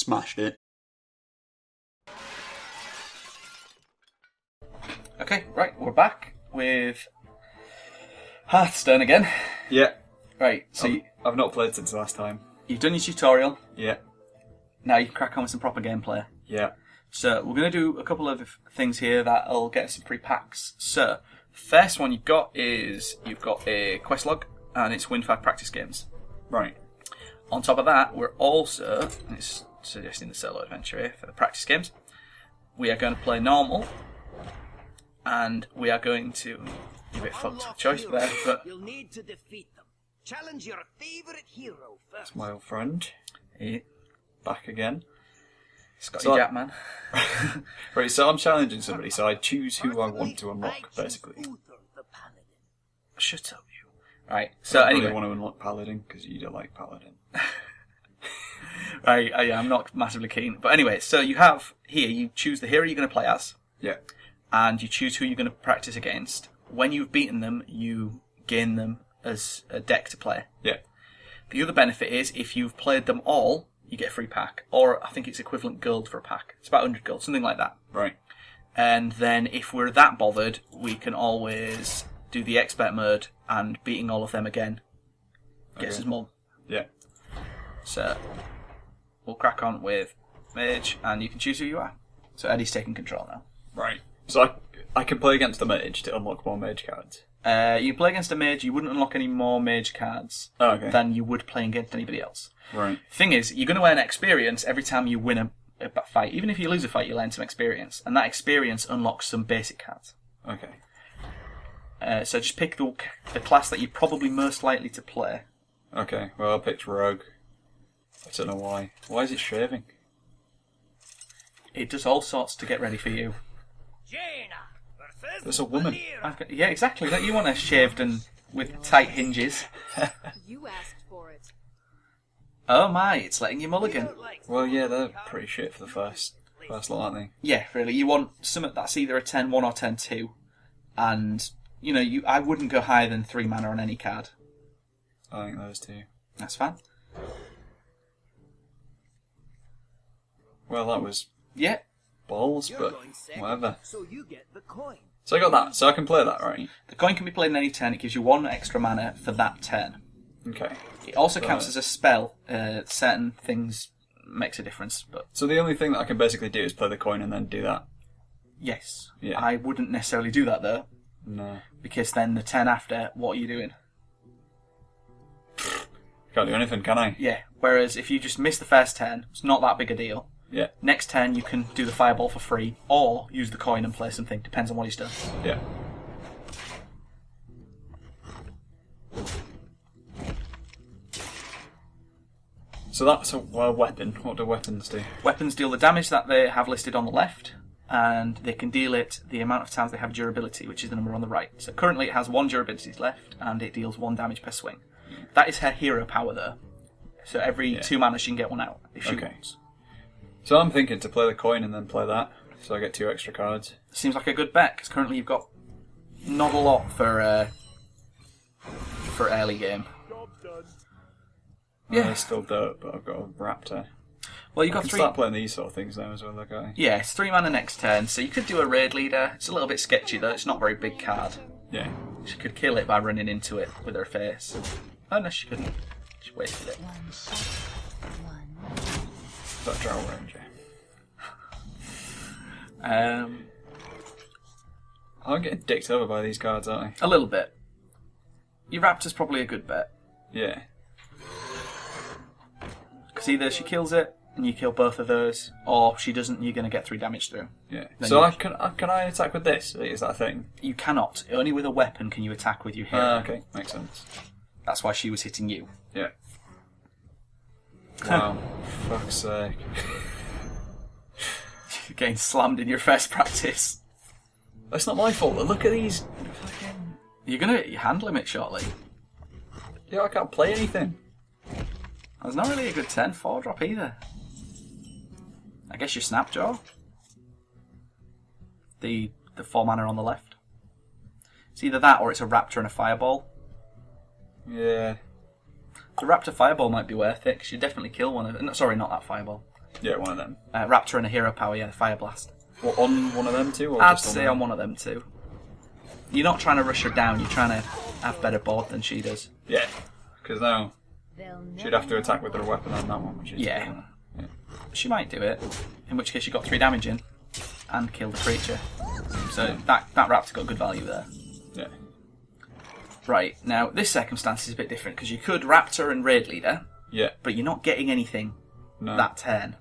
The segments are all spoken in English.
Smashed it. Okay, right, we're back with Hearthstone again. Yeah. Right, so I've not played since last time. you've done your tutorial. Yeah. Now you can crack on with some proper gameplay. Yeah. So we're going to do a couple of things here that'll get us some free packs. So, first one you've got a quest log, and it's win 5 practice games. Right. On top of that, we're also, and it's suggesting the solo adventure here for the practice games, we are going to play normal, and we are going to, a bit fucked choice there, but you'll need to defeat them. Challenge your favorite hero first. It's my old friend. yeah, Back again. Scotty So- Jackman. Right, so I'm challenging somebody, so I choose who I want to unlock, basically. Shut up, you. Right, so I anyway. really want to unlock Paladin, because you don't like Paladin. Right, I'm not massively keen. But anyway, so you have here, you choose the hero you're going to play as, Yeah. and you choose who you're going to practice against. When you've beaten them, you gain them as a deck to play. Yeah. The other benefit is, if you've played them all, you get a free pack. Or I think it's equivalent gold for a pack. It's about 100 gold, something like that. Right. And then if we're that bothered, we can always do the expert mode, and beating all of them again gets Okay. us more. Yeah. So we'll crack on with Mage, and you can choose who you are. So Eddie's taking control now. Right. So I can play against the mage to unlock more mage cards. You play against a mage, you wouldn't unlock any more mage cards Oh, okay. than you would playing against anybody else. Right. Thing is, you're going to earn experience every time you win a fight. Even if you lose a fight, you'll earn some experience, and that experience unlocks some basic cards. Okay. So just pick the class that you're probably most likely to play. Okay. Well, I picked Rogue. I don't know why. Why is it shaving? It does all sorts to get ready for you. Jaina versus There's a woman. Valeera. Yeah, exactly. That you want a shaved and with tight hinges. You asked for it. Oh my, it's letting you mulligan. Well, yeah, they're pretty shit for the first lot, aren't they? Yeah, really. You want something that's either a 10-1 or 10-2. And, I wouldn't go higher than 3 mana on any card. I think those two. That's fine. Well, that was Yeah. balls, You're but going second, whatever. so you get the coin. So I got that. So I can play that, right? The coin can be played in any turn. It gives you 1 extra mana for that turn. Okay. It also counts Right. as a spell. Certain things makes a difference, but So the only thing that I can basically do is play the coin and then do that. yes. Yeah. I wouldn't necessarily do that, though, No. because then the turn after, what are you doing? Can't do anything, can I? Yeah. Whereas if you just miss the first turn, it's not that big a deal. Yeah. Next turn, you can do the fireball for free, or use the coin and play something. Depends on what he's done. Yeah. So that's a weapon. What do weapons do? Weapons deal the damage that they have listed on the left, and they can deal it the amount of times they have durability, which is the number on the right. So currently it has 1 durability left, and it deals 1 damage per swing. That is her hero power, though. So every 2 mana she can get 1 out, if she Okay. wants. So I'm thinking to play the coin and then play that, so I get 2 extra cards. Seems like a good bet, because currently you've got not a lot for early game. Yeah. I still don't, but I've got a raptor. Well, you've I got can 3... start playing these sort of things now as well, that guy. Yeah, it's 3 mana next turn, so you could do a raid leader. It's a little bit sketchy, though. It's not a very big card. Yeah. She could kill it by running into it with her face. Oh, no, she couldn't. She wasted it. That Drow Ranger. I'm getting dicked over by these cards, aren't I? A little bit. Your Raptor's probably a good bet. Yeah. Because either she kills it, and you kill both of those, or she doesn't, and you're going to get 3 damage through. Yeah. Then So you- can I attack with this? Is that a thing? You cannot. Only with a weapon can you attack with your hero. Okay, makes sense. That's why she was hitting you. Yeah. Wow. Fuck's sake. You're getting slammed in your first practice. That's not my fault. Look at these. Fucking... You're going to handle him it shortly. Yeah, I can't play anything. There's not really a good 10-4 drop either. I guess your Snapjaw. The 4 mana on the left. It's either that or it's a Raptor and a Fireball. Yeah. The Raptor Fireball might be worth it, because you definitely kill one of them. No, sorry, not that Fireball. Yeah, one of them. Raptor and a hero power, yeah, the Fire Blast. What, on one of them two? Or I'd just say on one of them two. You're not trying to rush her down, you're trying to have better board than she does. Yeah, because now They'll she'd have to attack with her weapon on that one, which is... Yeah. She might do it, in which case you got 3 damage in and kill the creature. So that Raptor got good value there. Yeah. Right, now this circumstance is a bit different because you could Raptor and Raid Leader, Yeah. but you're not getting anything that turn.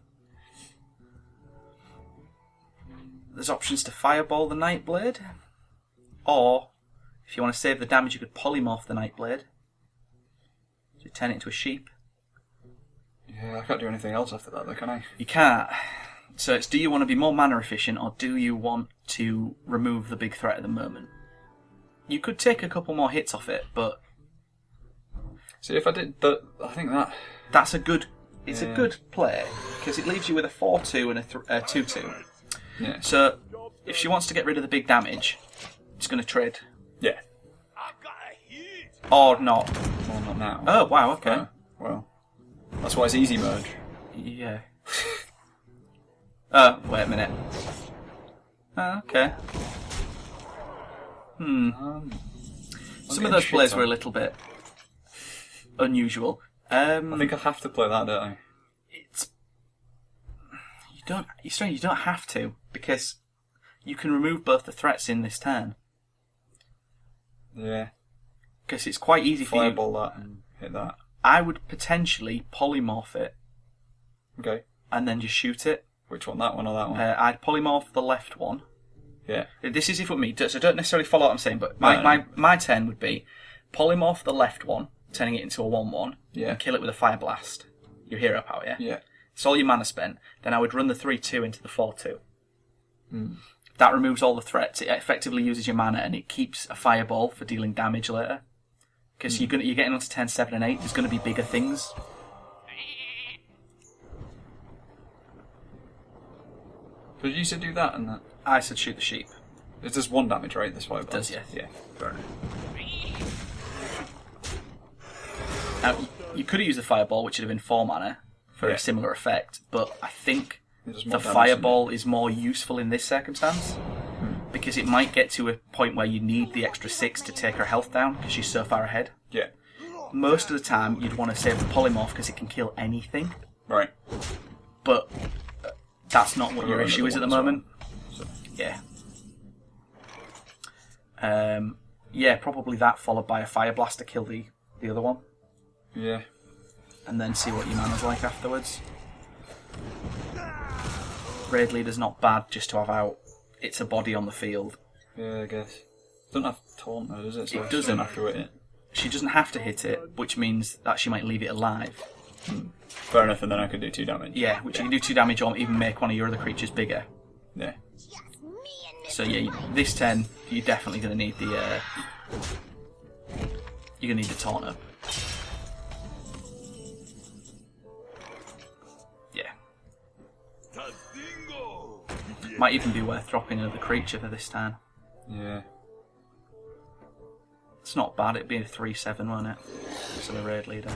There's options to Fireball the Nightblade, or if you want to save the damage, you could Polymorph the Nightblade. So turn it into a sheep. Yeah, I can't do anything else after that, though, can I? You can't. So it's, do you want to be more mana efficient, or do you want to remove the big threat at the moment? You could take a couple more hits off it, but See, if I did that, I think that... that's a good. It's a good play because it leaves you with a 4/2 and a 2/2. Yeah. So if she wants to get rid of the big damage, it's going to trade, Yeah. or not. Well, not now. Oh wow, okay, Well, that's why it's easy mode. yeah. Wait a minute. Okay. Some of those plays were a little bit unusual. I think I'll have to play that, don't I? It's you don't have to, because you can remove both the threats in this turn. Yeah. Because it's quite easy for you. Fireball that and hit that. I would potentially polymorph it Okay. and then just shoot it. Which one? That one or that one? I'd polymorph the left one. Yeah. This is if with me, so don't necessarily follow what I'm saying, but my turn would be polymorph the left one, turning it into a 1/1, Yeah. and kill it with a Fire Blast. Your hero power, yeah? Yeah. It's all your mana spent. Then I would run the 3/2 into the 4/2. That removes all the threats. It effectively uses your mana, and it keeps a Fireball for dealing damage later. Because you're getting onto turn 7 and 8, there's going to be bigger things. But you said do that and that. I said shoot the sheep. It's just 1 damage, right? This fireball. It does, yeah. Yeah. Fair enough. Now, you could have used the Fireball, which would have been 4 mana, for Yeah. a similar effect, but I think It does the more damage, Fireball is more useful in this circumstance, because it might get to a point where you need the extra 6 to take her health down, because she's so far ahead. Yeah. Most of the time, you'd want to save the Polymorph, because it can kill anything, Right. but that's not what your Another issue is at the one as well. moment. Yeah. Yeah, probably that, followed by a Fire Blast to kill the other one, Yeah. and then see what your mana's like afterwards. Raid Leader's not bad just to have out. It's a body on the field. Yeah, I guess. Doesn't have taunt though, does it? So It I doesn't. don't have to hit it. She doesn't have to hit it, which means that she might leave it alive. Fair enough, and then I could do 2 damage. Yeah, which you can do 2 damage or even make one of your other creatures bigger. Yeah. So yeah, this turn you're definitely going to need the you're going to need the taunt up. Yeah. Might even be worth dropping another creature for this turn. Yeah. It's not bad. It'd be a 3/7, won't it? So the Raid Leader.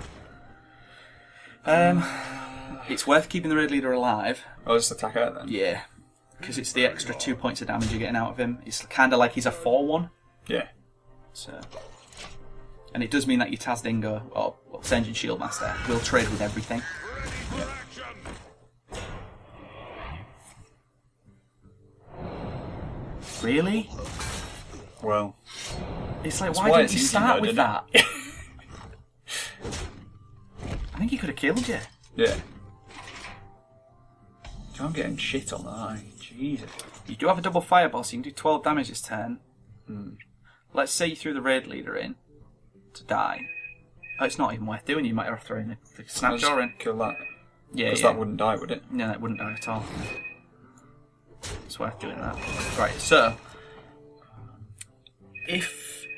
It's worth keeping the Raid Leader alive. Oh, just attack out then? Yeah, because it's the extra 2 points of damage you're getting out of him. It's kind of like he's a 4/1. Yeah. So, and it does mean that your Tazdingo, or Senjin Shieldmaster, will trade with everything. Really? Well, It's like, That's why why didn't it's you easy start mode, with isn't that? it? I think he could have killed you. yeah. I'm getting shit on that. Jesus. You do have a double fireball, so you can do 12 damage this turn. Let's say you threw the Raid Leader in to die. Oh, it's not even worth doing. You might have to throw in the I'll Snapjaw in. just kill that. Yeah, Because yeah. that wouldn't die, would it? No, that wouldn't die at all. It's worth doing that. Right, so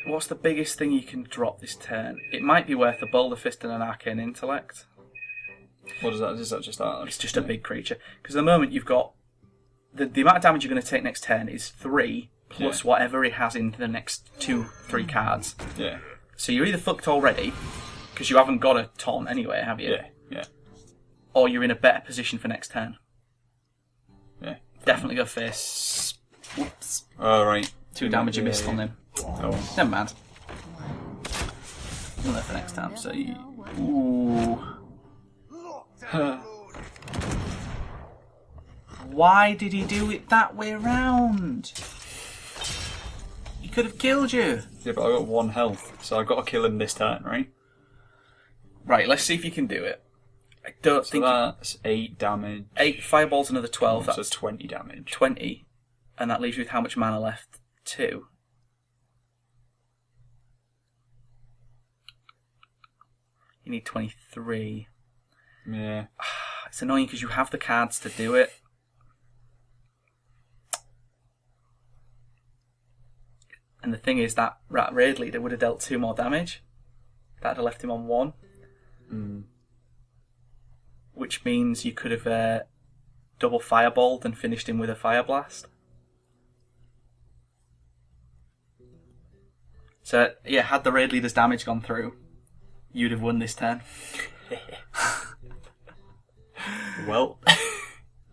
what's the biggest thing you can drop this turn? It might be worth a Boulder Fist and an Arcane Intellect. What is that? Is that just that? It's just a big creature. Because at the moment you've got the amount of damage you're going to take next turn is 3 plus whatever it has in the next 2-3 cards. Yeah. So you're either fucked already because you haven't got a taunt anyway, have you? Yeah. Yeah. or you're in a better position for next turn. Yeah. Definitely go face. Whoops. All right. 2 damage you missed on him. Oh. Never mind. Not there for next time, so you... Ooh. Why did he do it that way round? He could have killed you. Yeah, but I got 1 health, so I've got to kill him this turn, right? Right, let's see if you can do it. I don't think... That's 8 damage. 8 fireballs, another 12. So That's 20 damage. 20. And that leaves you with how much mana left? 2. You need 23. Yeah. It's annoying because you have the cards to do it. And the thing is that Rat Raid Leader would have dealt 2 more damage. That'd have left him on 1. Which means you could have double fireballed and finished him with a fire blast. So, yeah, had the Raid Leader's damage gone through, you'd have won this turn. Well.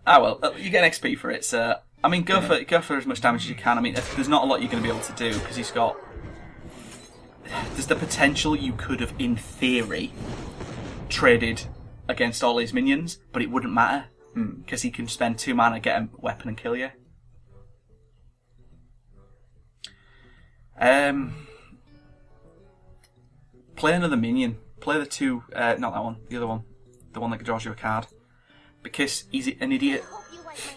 Well, you get an XP for it, so... I mean, go for as much damage as you can. I mean, there's not a lot you're going to be able to do, because he's got... There's the potential you could have, in theory, traded against all his minions, but it wouldn't matter, because he can spend 2 mana, get a weapon and kill you. Play another minion. Play the 2... not that one, the other one. The one that draws you a card. Because he's an idiot.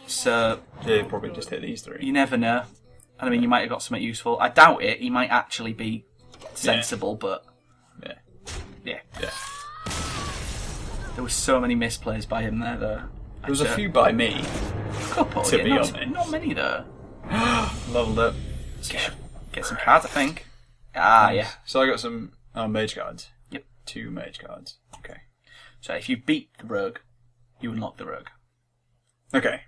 So... Yeah, probably just hit these 3. You never know. And I mean, you might have got something useful. I doubt it. He might actually be sensible, but... Yeah. There were so many misplays by him there, though. There was a few by me. Couple, to be honest. Not many, though. Leveled up. Get some cards, I think. Yeah. So I got some mage cards. Yep. 2 mage cards. Okay. So if you beat the rogue, you unlock the rogue. Okay.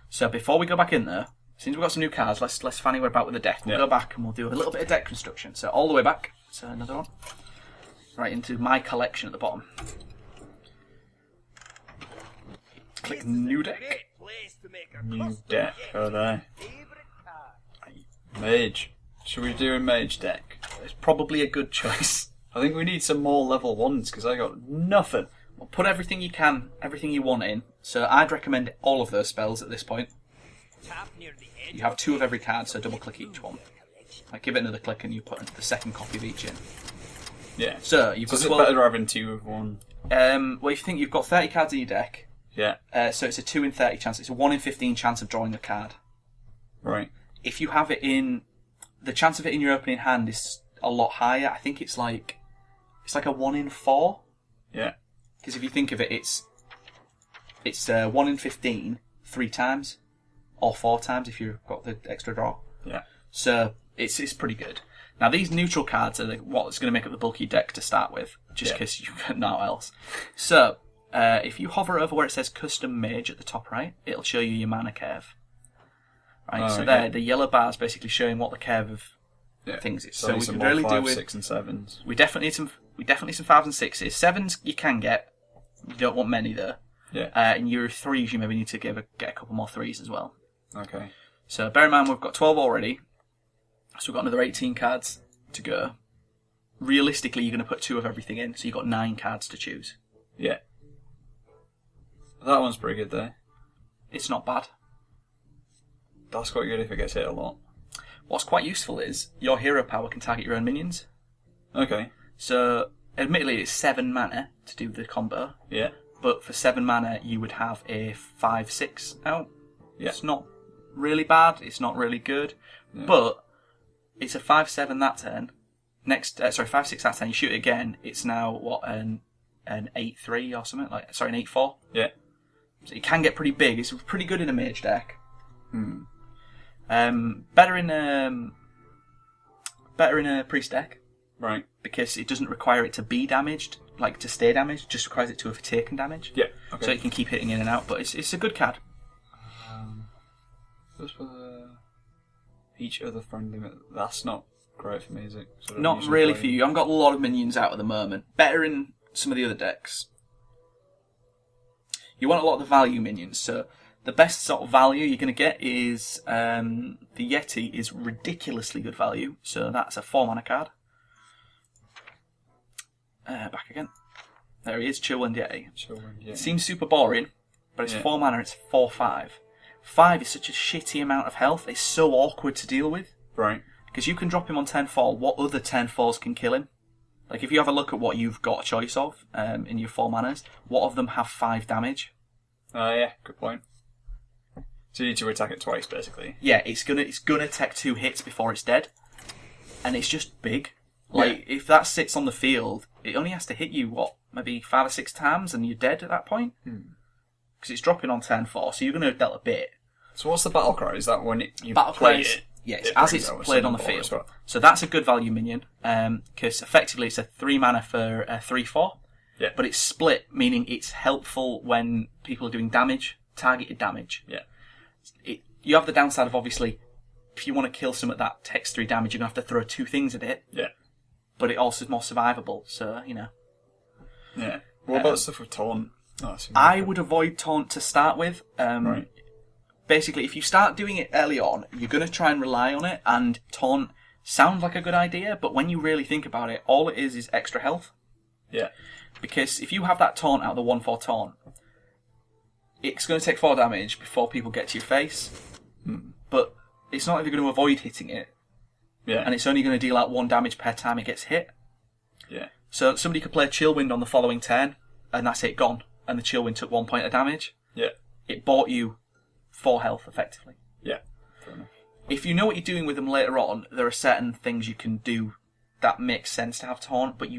So before we go back in there, since we've got some new cards, let's find out where about with the deck. We'll go back and we'll do a little bit of deck construction. So all the way back. So another one. Right into my collection at the bottom. Click new deck. New deck. Oh, there. Mage. Should we do a mage deck? It's probably a good choice. I think we need some more level 1s because I got nothing. Well, put everything you can, everything you want in. So I'd recommend all of those spells at this point. You have 2 of every card, so double click each one. Like, give it another click and you put the second copy of each in. Yeah. So you've got is it 12... better having 2 of one? Well, if you think you've got 30 cards in your deck, yeah. So it's a 2 in 30 chance. It's a 1 in 15 chance of drawing a card. Right. If you have it in... The chance of it in your opening hand is a lot higher. I think it's like a 1 in 4. Yeah. Because if you think of it, it's 1 in 15 3 times, or 4 times if you've got the extra draw. Yeah. So it's pretty good. Now these neutral cards are what's going to make up the bulky deck to start with, just because you've got no else. So if you hover over where it says Custom Mage at the top right, it'll show you your mana curve. Right. So there, the yellow bar is basically showing what the curve of things is. So we can really do with 6 and 7s. We definitely need some 5s and 6s. 7s you can get. You don't want many though. Yeah. In your 3s, you maybe need to get a couple more 3s as well. Okay. So bear in mind we've got 12 already, so we've got another 18 cards to go. Realistically, you're going to put 2 of everything in, so you've got 9 cards to choose. Yeah. That one's pretty good there. It's not bad. That's quite good if it gets hit a lot. What's quite useful is your hero power can target your own minions. Okay. So, admittedly, it's 7 mana to do the combo. Yeah. But for 7 mana, you would have a 5/6 out. Yeah. It's not really bad. It's not really good. Yeah. But it's a 5/7 that turn. 5/6 that turn. You shoot it again. It's now an 8/3 or something an 8/4. Yeah. So it can get pretty big. It's pretty good in a mage deck. Better in a priest deck. Right. Because it doesn't require it to be damaged, like to stay damaged. It just requires it to have taken damage. Yeah. Okay. So it can keep hitting in and out. But it's a good card. Just for each other friendly. That's not great for me, is it? Not really for you. You haven't got a lot of minions out at the moment. Better in some of the other decks. You want a lot of the value minions, so the best sort of value you're going to get is the Yeti is ridiculously good value, so that's a 4-mana card. Back again. There he is, Chillwind Yeti. It seems super boring, but it's 4 mana, it's 4/5. 5 is such a shitty amount of health, it's so awkward to deal with. Right. Because you can drop him on 10-4, what other 10-4s can kill him? Like, if you have a look at what you've got a choice of in your 4 manas, what of them have 5 damage? Yeah, good point. So you need to attack it twice, basically. Yeah, it's gonna take 2 hits before it's dead. And it's just big. Like, if that sits on the field, it only has to hit you, maybe 5 or 6 times, and you're dead at that point? Because it's dropping on 10-4, so you're going to have dealt a bit. So what's the battle cry? Is that when you battle play cry? it? Yes, as it's played on the field. Well. So that's a good value minion, because effectively it's a 3 mana for a 3/4. Yeah. But it's split, meaning it's helpful when people are doing damage, targeted damage. Yeah. You have the downside of, obviously, if you want to kill something that takes 3 damage, you're going to have to throw 2 things at it. Yeah. But it also is more survivable, so, you know. Yeah. What about stuff with taunt? I would avoid taunt to start with. Right. Basically, if you start doing it early on, you're going to try and rely on it, and taunt sounds like a good idea, but when you really think about it, all it is extra health. Yeah. Because if you have that taunt out of the 1/4 taunt, it's going to take 4 damage before people get to your face. But it's not like they're going to avoid hitting it. Yeah. And it's only going to deal out 1 damage per time it gets hit. Yeah. So somebody could play Chillwind on the following turn, and that's it, gone. And the Chillwind took 1 point of damage. Yeah. It bought you 4 health, effectively. Yeah. Fair enough. If you know what you're doing with them later on, there are certain things you can do that makes sense to have taunt, but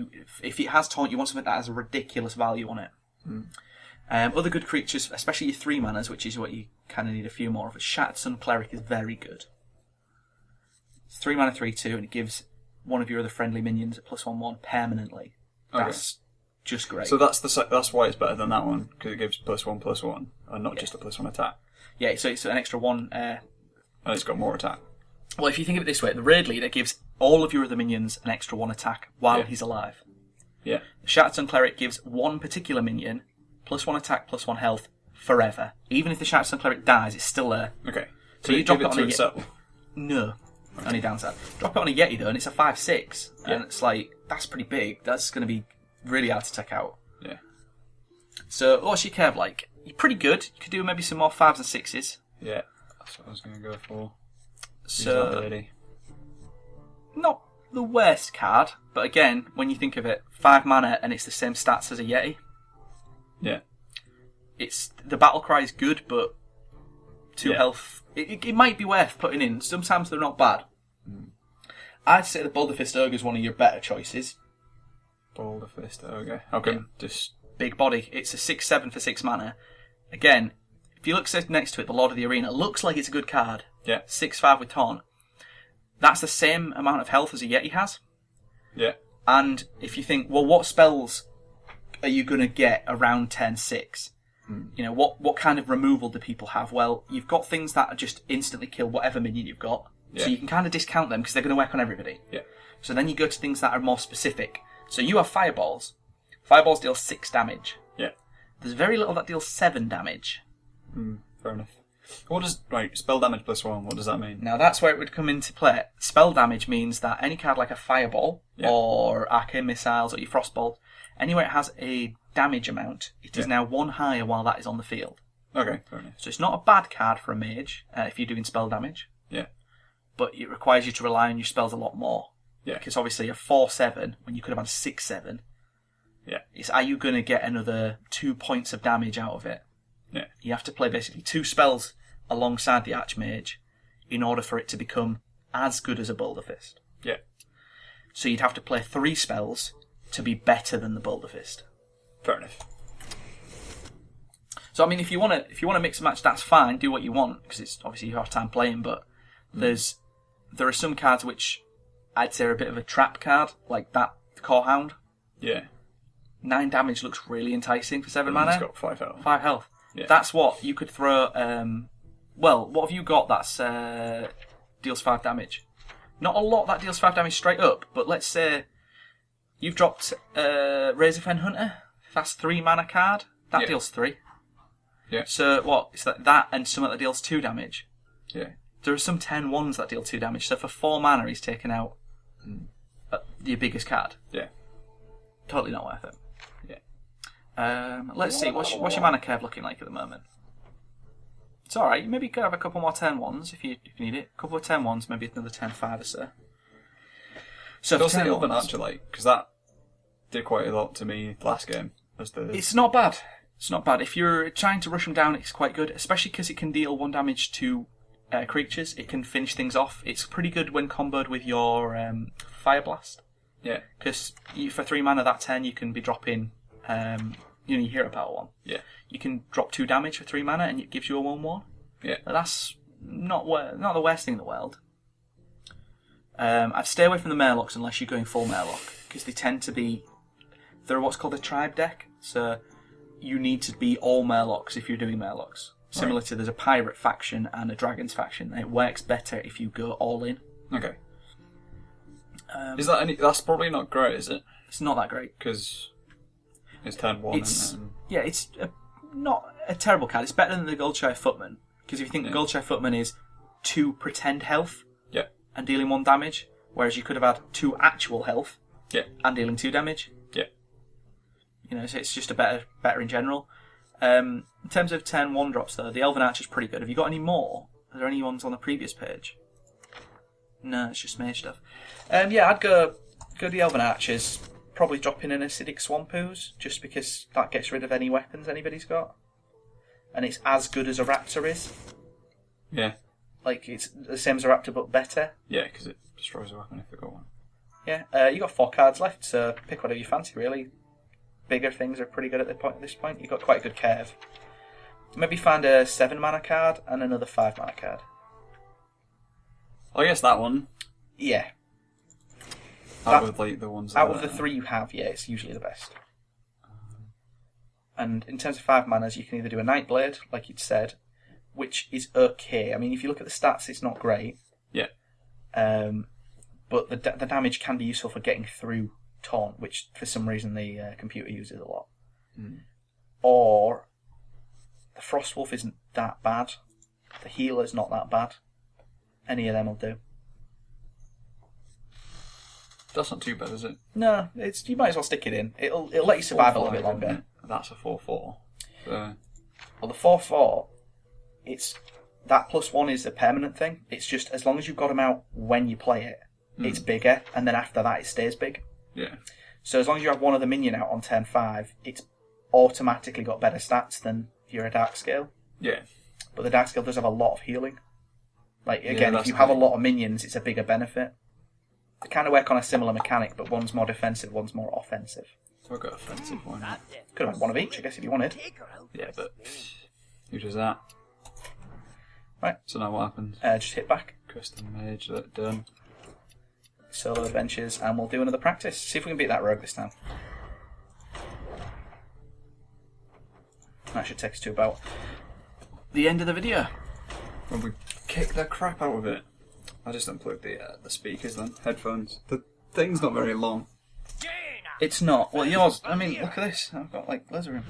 if it has taunt, you want something that has a ridiculous value on it. Other good creatures, especially your 3 manas, which is what you kind of need a few more of. Shattered Sun Cleric is very good. It's 3 mana 3/2, and it gives one of your other friendly minions a +1/1 permanently. That's just great. So that's why it's better than that one, because it gives +1/+1, and not just a +1 attack. Yeah, so it's an extra 1. And it's got more attack. Well, if you think of it this way, the Raid Leader gives all of your other minions an extra 1 attack while he's alive. Yeah. The Shattered Sun Cleric gives one particular minion +1 attack, +1 health forever. Even if the Shattered Sun Cleric dies, it's still there. Okay. So you drop it on to a itself. No. Okay. Only downside. Drop it on a Yeti though, and it's a 5/6, and it's like, that's pretty big. That's going to be really hard to take out. Yeah. So what's your curve like? You're pretty good. You could do maybe some more 5s and 6s. Yeah. That's what I was going to go for. So not the worst card, but again, when you think of it, 5 mana and it's the same stats as a Yeti. Yeah. It's the battle cry is good, but 2 health. It might be worth putting in. Sometimes they're not bad. I'd say the Boulder Fist Ogre is one of your better choices. Boulder Fist Ogre. Okay. Just big body. It's a 6/7 for 6 mana. Again, if you look next to it, the Lord of the Arena looks like it's a good card. Yeah. 6/5 with taunt. That's the same amount of health as a Yeti has. Yeah. And if you think, well, what spells are you going to get around 10/6? You know, what kind of removal do people have? Well, you've got things that just instantly kill whatever minion you've got. Yeah. So you can kind of discount them because they're going to work on everybody. Yeah. So then you go to things that are more specific. So you have Fireballs. Fireballs deal 6 damage. Yeah. There's very little that deals 7 damage. Fair enough. What does spell damage +1? What does that mean? Now that's where it would come into play. Spell damage means that any card like a Fireball or Arcane Missiles or your Frostbolt, anywhere it has a damage amount, it is now 1 higher while that is on the field. Okay, fair enough. So it's not a bad card for a mage if you're doing spell damage. Yeah. But it requires you to rely on your spells a lot more. Yeah. Because obviously a 4/7 when you could have had 6/7. Yeah. Are you going to get another 2 points of damage out of it? Yeah. You have to play basically 2 spells alongside the Archmage in order for it to become as good as a Boulder Fist. Yeah. So you'd have to play 3 spells to be better than the Boulder Fist. Fair enough. So I mean, if you want to mix and match, that's fine. Do what you want because it's obviously you have time playing. But there are some cards which I'd say are a bit of a trap card, like that Core Hound. Yeah. 9 damage looks really enticing for 7 mana. It's got 5 health. 5 health. Yeah. That's what you could throw. Well, what have you got that's deals 5 damage? Not a lot that deals 5 damage straight up, but let's say you've dropped Razorfen Hunter. That's 3 mana card. That deals 3. Yeah. So what? It's that and something that deals 2 damage. Yeah. There are some 10-1s that deal 2 damage. So for 4 mana, he's taken out your biggest card. Yeah. Totally not worth it. Yeah. Let's see. What's your mana curve looking like at the moment? It's all right. Maybe you could have a couple more 10-1s if you need it. A couple of 10-1s, maybe another 10-5 or so. So What's for the 10-1s, Elven Archer like? Because that did quite a lot to me last game. it's not bad. It's not bad. If you're trying to rush them down, it's quite good, especially because it can deal 1 damage to creatures. It can finish things off. It's pretty good when comboed with your Fire Blast. Yeah. Because for 3 mana, that 10, you can be dropping your hero power 1. Yeah. You can drop 2 damage for 3 mana, and it gives you a 1/1. Yeah. But that's not the worst thing in the world. I'd stay away from the Murlocs unless you're going full Murloc, because they tend to be... They're what's called a tribe deck, so you need to be all Murlocs if you're doing Murlocs. Similar to there's a pirate faction and a dragons faction. And it works better if you go all in. Okay. Is that any? That's probably not great, is it? It's not that great. Because it's turn 1. Yeah, it's not a terrible card. It's better than the Goldshire Footman, because if you think the Goldshire Footman is 2 pretend health and dealing 1 damage, whereas you could have had 2 actual health and dealing 2 damage. So it's just a better in general. In terms of 10-1 drops, though, the Elven Archer's pretty good. Have you got any more? Are there any ones on the previous page? No, it's just mage stuff. I'd go the Elven Archers. Probably drop in an Acidic Swamp Ooze, just because that gets rid of any weapons anybody's got. And it's as good as a Raptor is. Yeah. Like, it's the same as a Raptor, but better. Yeah, because it destroys a weapon if they got one. Yeah, you got 4 cards left, so pick whatever you fancy, really. Bigger things are pretty good at this point. You've got quite a good curve. Maybe find a 7 mana card and another 5 mana card. I guess that one. Yeah. Out of like the ones. Out of the 3 you have, it's usually the best. And in terms of 5 manas, you can either do a Nightblade, like you'd said, which is okay. I mean, if you look at the stats, it's not great. Yeah. But the damage can be useful for getting through Taunt, which for some reason the computer uses a lot. Or the Frostwolf isn't that bad. The Healer's not that bad. Any of them will do. That's not too bad, is it? No, you might as well stick it in. It'll let you survive a little bit longer. That's a 4/4. So... Well, the 4/4, it's that +1 is a permanent thing. It's just as long as you've got them out when you play it, it's bigger, and then after that it stays big. Yeah. So as long as you have one of the minion out on turn 5, it's automatically got better stats than your Dark Scale. Yeah. But the Dark Scale does have a lot of healing. Like, again, if you have a lot of minions, it's a bigger benefit. They kind of work on a similar mechanic, but one's more defensive, one's more offensive. So I've got offensive one. Could have had one of each, I guess, if you wanted. Yeah, but who does that? Right. So now what happens? Just hit back. Kristen Mage, done. Solo adventures, and we'll do another practice. See if we can beat that rogue this time. That should take us to about the end of the video. When we kick the crap out of it. I just unplugged the speakers then, headphones. The thing's not very long. It's not. Well, yours, I mean, look at this. I've got like loads of room.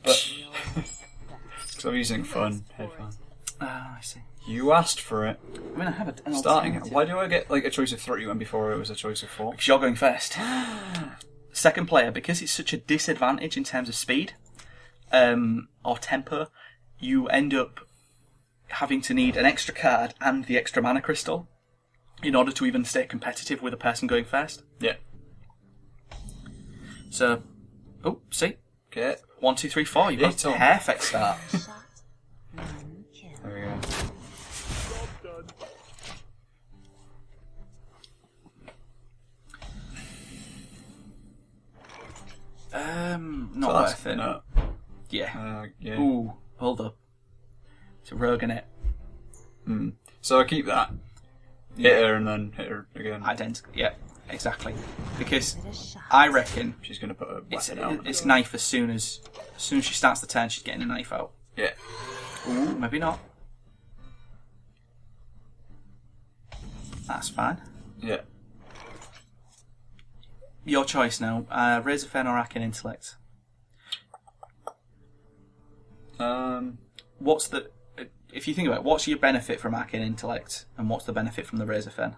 But because I'm using phone headphones. I see. You asked for it. I mean, I have an Starting it. alternative. Why do I get like a choice of 3 when before it was a choice of 4? Because you're going first. Second player, because it's such a disadvantage in terms of speed or tempo, you end up having to need an extra card and the extra mana crystal in order to even stay competitive with a person going first. Yeah. So, see? Okay. 1, 2, 3, 4. You've got a perfect start. There we go. Not So worth it. No. Yeah. Yeah. Ooh, hold up. It's a rogue in it. So I keep that. Hit her and then hit her again. Identical. Yeah, exactly. Because I reckon She's going to put a weapon out. it's knife as soon as she starts the turn, she's getting a knife out. Yeah. Ooh, maybe not. That's fine. Yeah. Your choice now. Razorfen or Arcane Intellect? What's the... If you think about it, what's your benefit from Arcane Intellect, and what's the benefit from the Razorfen?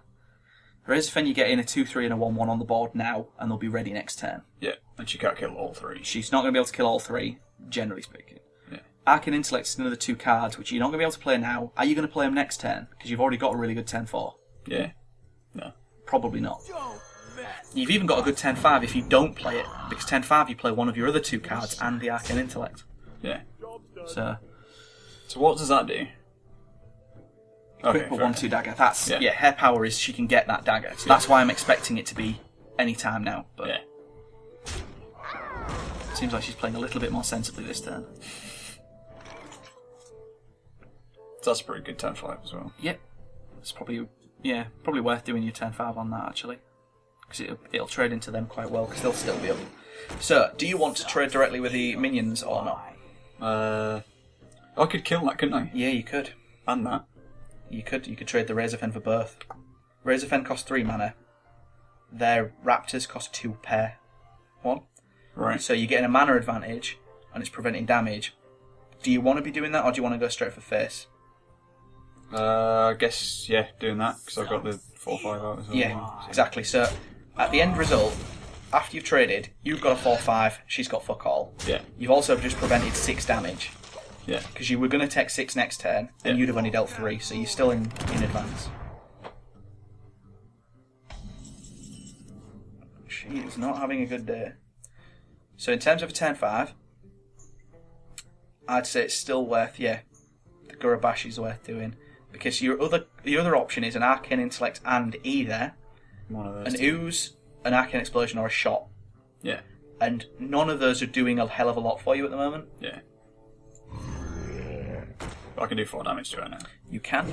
Razorfen, you get in a 2-3 and a 1-1 on the board now, and they'll be ready next turn. Yeah, and she can't kill all 3. She's not going to be able to kill all 3, generally speaking. Yeah. Arcane Intellect is another 2 cards, which you're not going to be able to play now. Are you going to play them next turn? Because you've already got a really good 10-4. Yeah. No. Probably not. You've even got a good 10-5 if you don't play it, because 10-5 you play one of your other 2 cards and the Arcane Intellect. Yeah. So what does that do? Quick for 1-2 dagger. That's Yeah. her power is she can get that dagger. So that's why I'm expecting it to be any time now. But Yeah. seems like she's playing a little bit more sensibly this turn. That's a pretty good 10-5 as well. Yep. It's probably worth doing your 10-5 on that actually, because it'll trade into them quite well because they'll still be up. So, do you want to trade directly with the minions or not? I could kill that, couldn't I? Yeah, you could. And that. You could trade the Razorfen for both. Razorfen cost 3 mana. Their Raptors cost 2 per 1. Right. So you're getting a mana advantage, and it's preventing damage. Do you want to be doing that, or do you want to go straight for face? I guess, yeah, doing that, because I've got the 4-5 out as well. Yeah, exactly. So, at the end result, after you've traded, you've got a 4-5, she's got fuck all. Yeah. You've also just prevented 6 damage. Yeah. Because you were going to take 6 next turn, and you'd have only dealt 3, so you're still in advance. She is not having a good day. So in terms of a 10-5, I'd say it's still worth, the Gurabashi's worth doing. Because the other option is an Arcane Intellect and either One of those an two. Ooze, an Arcane Explosion, or a Shot. Yeah. And none of those are doing a hell of a lot for you at the moment. Yeah. I can do 4 damage to her now. You can.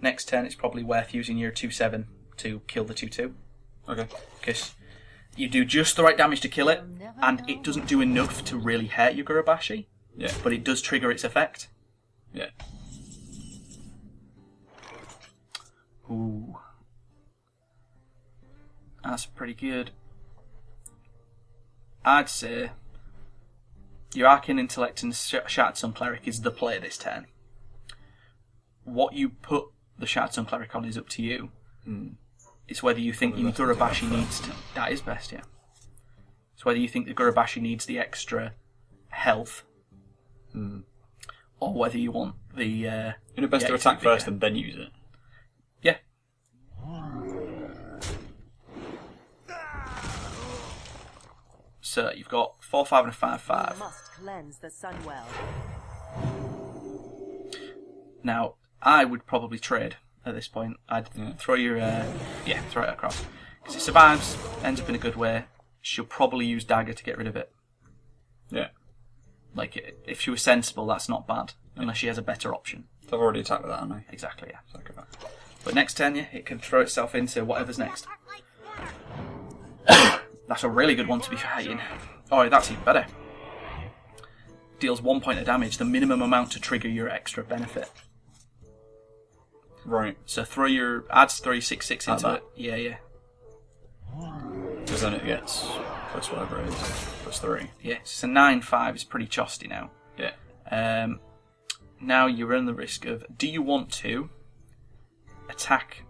Next turn, it's probably worth using your 2-7 to kill the 2-2. Okay. Because you do just the right damage to kill it, and it doesn't do enough to really hurt your Gurabashi, Yeah. but it does trigger its effect. Yeah. Ooh. That's pretty good. I'd say your Arcane Intellect and Shattered Sun Cleric is the play this turn. What you put the Shattered Sun Cleric on is up to you. It's whether you think your Gurabashi needs to... That is best, yeah. It's whether you think the Gurabashi needs the extra health, or whether you want the... You're best the to attack XP first bigger. and then use it. Yeah. So you've got 4-5 and a 5-5. Must cleanse the Sunwell. Now, I would probably trade at this point. I'd throw your... throw it across. Because it survives, ends up in a good way. She'll probably use Dagger to get rid of it. Yeah. Like, if she was sensible, that's not bad. Unless she has a better option. So I've already attacked with that, haven't I? Exactly, yeah. So I could- But next turn, it can throw itself into whatever's next. That's a really good one to be fighting. Oh, that's even better. Deals 1 point of damage, the minimum amount to trigger your extra benefit. Right. So throw your... Adds 3/6/6 into that? it. Yeah. Because then it gets plus whatever it is. Plus 3. Yeah, so 9/5 is pretty chosty now. Yeah. Now you run the risk of... Do you want to attack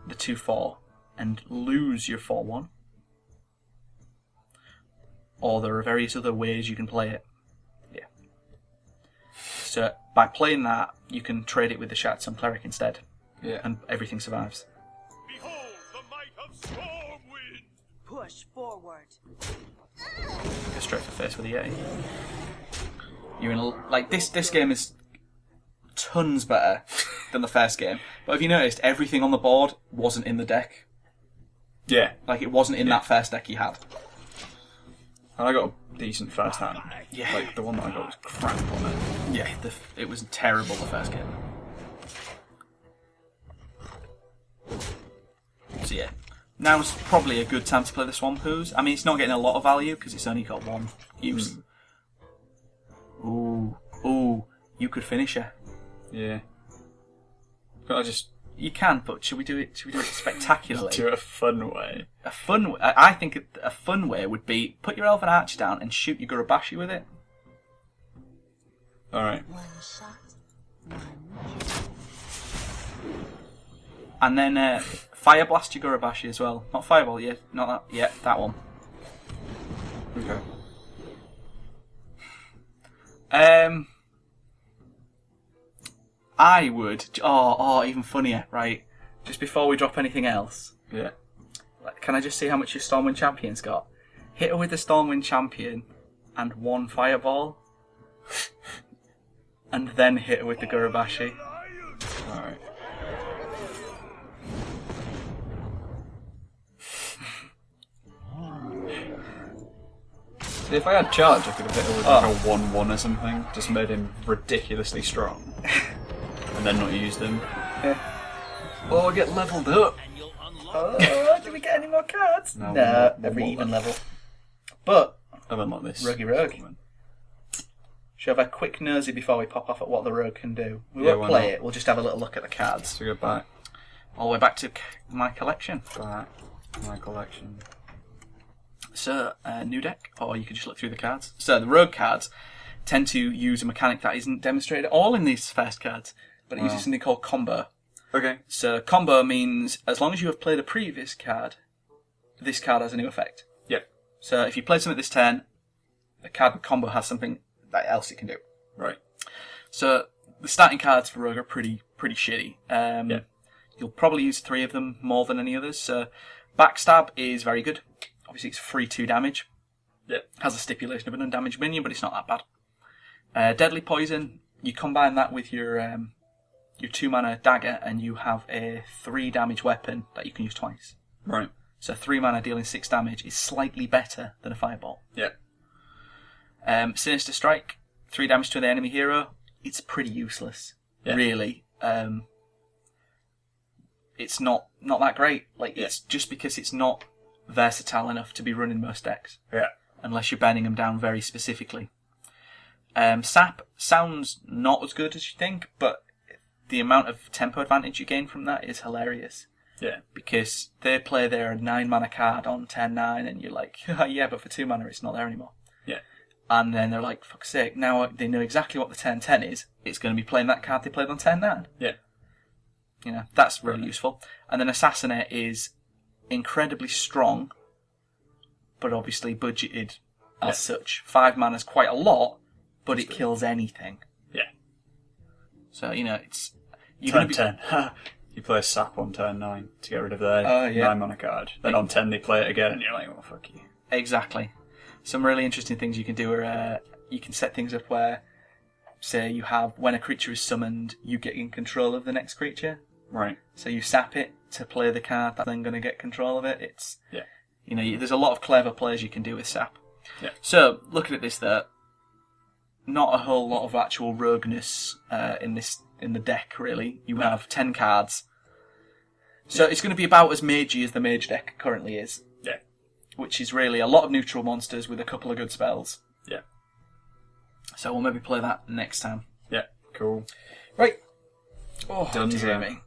the 2-4 and lose your 4-1? Or there are various other ways you can play it. Yeah. So by playing that, you can trade it with the Shattered Sun Cleric instead. Yeah. And everything survives. Behold the might of Stormwind! Push forward. Go straight for face with the Eddy. You're in like this game is tons better than the first game. But have you noticed everything on the board wasn't in the deck? Yeah. Like it wasn't in that first deck you had. And I got a decent first hand. Yeah. Like, the one that I got was crap on it. Yeah, it was terrible the first game. So yeah, now's probably a good time to play the Swamp Ooze. I mean, it's not getting a lot of value because it's only got 1 use. Ooh, you could finish her. Yeah. But I just You can, but should we do it spectacularly? Do it a fun way. A fun. I think a fun way would be put your elven archer down and shoot your Gurabashi with it. All right. One shot, one kill. And then fire blast your Gurabashi as well. Not fireball, yeah, not that. Yeah, that one. Okay. I would. Oh, even funnier, right? Just before we drop anything else, Yeah. can I just see how much your Stormwind Champion's got? Hit her with the Stormwind Champion and one fireball, and then hit her with the Gurabashi. All right. See, if I had charge, I could have hit him with like a 1-1 or something. Just made him ridiculously strong. And then not used him. Yeah. Oh, I get leveled up! Oh, do we get any more cards? No, No, one every more even left. level. But, I've unlocked this. Roguey Rogue. Should have a quick nosy before we pop off at what the rogue can do. We Yeah, won't why play not? it, we'll just have a little look at the cards. So go back. All the way back to my collection. Back. My collection. So, new deck, or you can just look through the cards. So, the rogue cards tend to use a mechanic that isn't demonstrated at all in these first cards, but it uses something called combo. Okay. So, combo means as long as you have played a previous card, this card has a new effect. Yeah. So, if you played something this turn, the card with combo has something that else it can do. Right. So, the starting cards for rogue are pretty shitty. Yeah. You'll probably use 3 of them more than any others. So, backstab is very good. Obviously, it's free 2 damage. Yeah. Has a stipulation of an undamaged minion, but it's not that bad. Deadly poison. You combine that with your 2-mana dagger, and you have a 3 damage weapon that you can use twice. Right. So 3 mana dealing 6 damage is slightly better than a fireball. Yeah. Sinister Strike, 3 damage to the enemy hero. It's pretty useless, really. It's not that great. It's just because it's not versatile enough to be run in most decks. Yeah. Unless you're bending them down very specifically. Sap sounds not as good as you think, but the amount of tempo advantage you gain from that is hilarious. Yeah. Because they play their 9-mana card on turn 9, and you're like, yeah, but for 2 mana it's not there anymore. Yeah. And then they're like, fuck's sake, now they know exactly what the turn 10 is. It's going to be playing that card they played on turn 9. Yeah. You know, that's really useful. And then Assassinate is incredibly strong, but obviously budgeted as such. 5 mana is quite a lot, but it kills anything. Yeah. So, you know, it's... Turn 10. You play a sap on turn 9 to get rid of their 9-mana card. Then on 10 they play it again and you're like, oh, fuck you. Exactly. Some really interesting things you can do are you can set things up where, say, you have, when a creature is summoned, you get in control of the next creature. Right. So you sap it to play the card that's then going to get control of it. It's, Yeah. you know, there's a lot of clever plays you can do with sap. Yeah. So, looking at this though, not a whole lot of actual rogueness in the deck, really. You have 10 cards. So it's going to be about as magey as the mage deck currently is. Yeah. Which is really a lot of neutral monsters with a couple of good spells. Yeah. So we'll maybe play that next time. Yeah. Cool. Right. Oh, Dunzo. dear me.